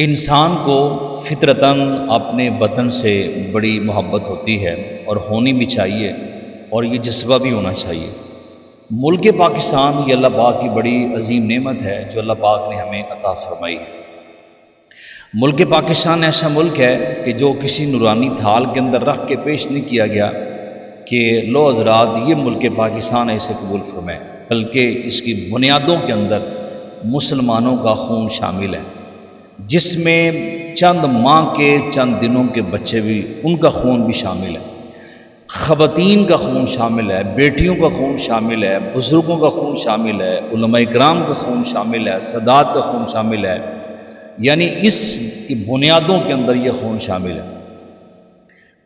انسان کو فطرتاً اپنے وطن سے بڑی محبت ہوتی ہے اور ہونی بھی چاہیے، اور یہ جذبہ بھی ہونا چاہیے۔ ملک پاکستان یہ اللہ پاک کی بڑی عظیم نعمت ہے جو اللہ پاک نے ہمیں عطا فرمائی ہے۔ ملک پاکستان ایسا ملک ہے کہ جو کسی نورانی تھال کے اندر رکھ کے پیش نہیں کیا گیا کہ لو حضرات یہ ملک پاکستان ایسے قبول فرمائے، بلکہ اس کی بنیادوں کے اندر مسلمانوں کا خون شامل ہے، جس میں چند ماہ کے چند دنوں کے بچے بھی ان کا خون بھی شامل ہے، خواتین کا خون شامل ہے، بیٹیوں کا خون شامل ہے، بزرگوں کا خون شامل ہے، علماء کرام کا خون شامل ہے، سادات کا خون شامل ہے، یعنی اس کی بنیادوں کے اندر یہ خون شامل ہے۔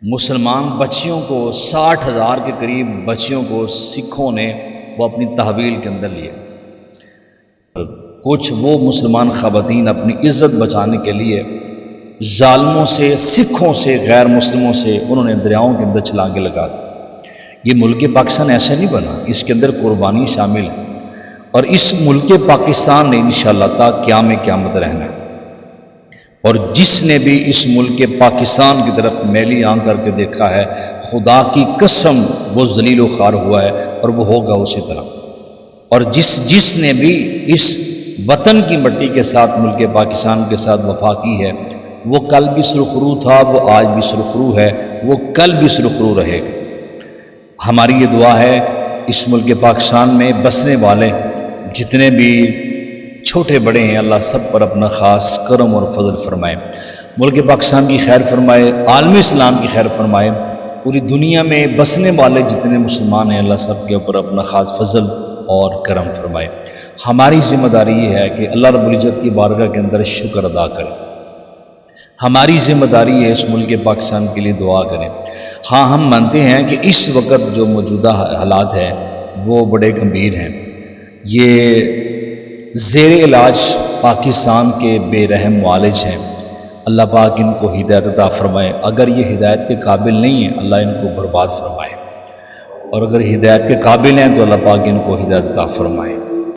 مسلمان بچیوں کو 60,000 کے قریب بچیوں کو سکھوں نے وہ اپنی تحویل کے اندر لیے۔ کچھ وہ مسلمان خواتین اپنی عزت بچانے کے لیے ظالموں سے، سکھوں سے، غیر مسلموں سے انہوں نے دریاؤں کے اندر چھلانگیں لگا دی۔ یہ ملک پاکستان ایسا نہیں بنا، اس کے اندر قربانی شامل ہے، اور اس ملک پاکستان نے انشاءاللہ تا قیامت رہنا ہے۔ اور جس نے بھی اس ملک پاکستان کی طرف میلی آنکھ کر کے دیکھا ہے، خدا کی قسم وہ ذلیل و خوار ہوا ہے، اور وہ ہوگا اسی طرح۔ اور جس نے بھی اس وطن کی مٹی کے ساتھ، ملک پاکستان کے ساتھ وفا کی ہے، وہ کل بھی سرخرو تھا، وہ آج بھی سرخرو ہے، وہ کل بھی سرخرو رہے گا۔ ہماری یہ دعا ہے اس ملک پاکستان میں بسنے والے جتنے بھی چھوٹے بڑے ہیں، اللہ سب پر اپنا خاص کرم اور فضل فرمائے، ملک پاکستان کی خیر فرمائے، عالم اسلام کی خیر فرمائے، پوری دنیا میں بسنے والے جتنے مسلمان ہیں اللہ سب کے اوپر اپنا خاص فضل اور کرم فرمائے۔ ہماری ذمہ داری یہ ہے کہ اللہ رب العزت کی بارگاہ کے اندر شکر ادا کریں۔ ہماری ذمہ داری ہے اس ملک پاکستان کے لیے دعا کریں۔ ہاں، ہم مانتے ہیں کہ اس وقت جو موجودہ حالات ہیں وہ بڑے گمبھیر ہیں۔ یہ زیر علاج پاکستان کے بے رحم معالج ہیں، اللہ پاک ان کو ہدایت عطا فرمائے۔ اگر یہ ہدایت کے قابل نہیں ہیں، اللہ ان کو برباد فرمائے، اور اگر ہدایت کے قابل ہیں تو اللہ پاک ان کو ہدایت عطا فرمائے۔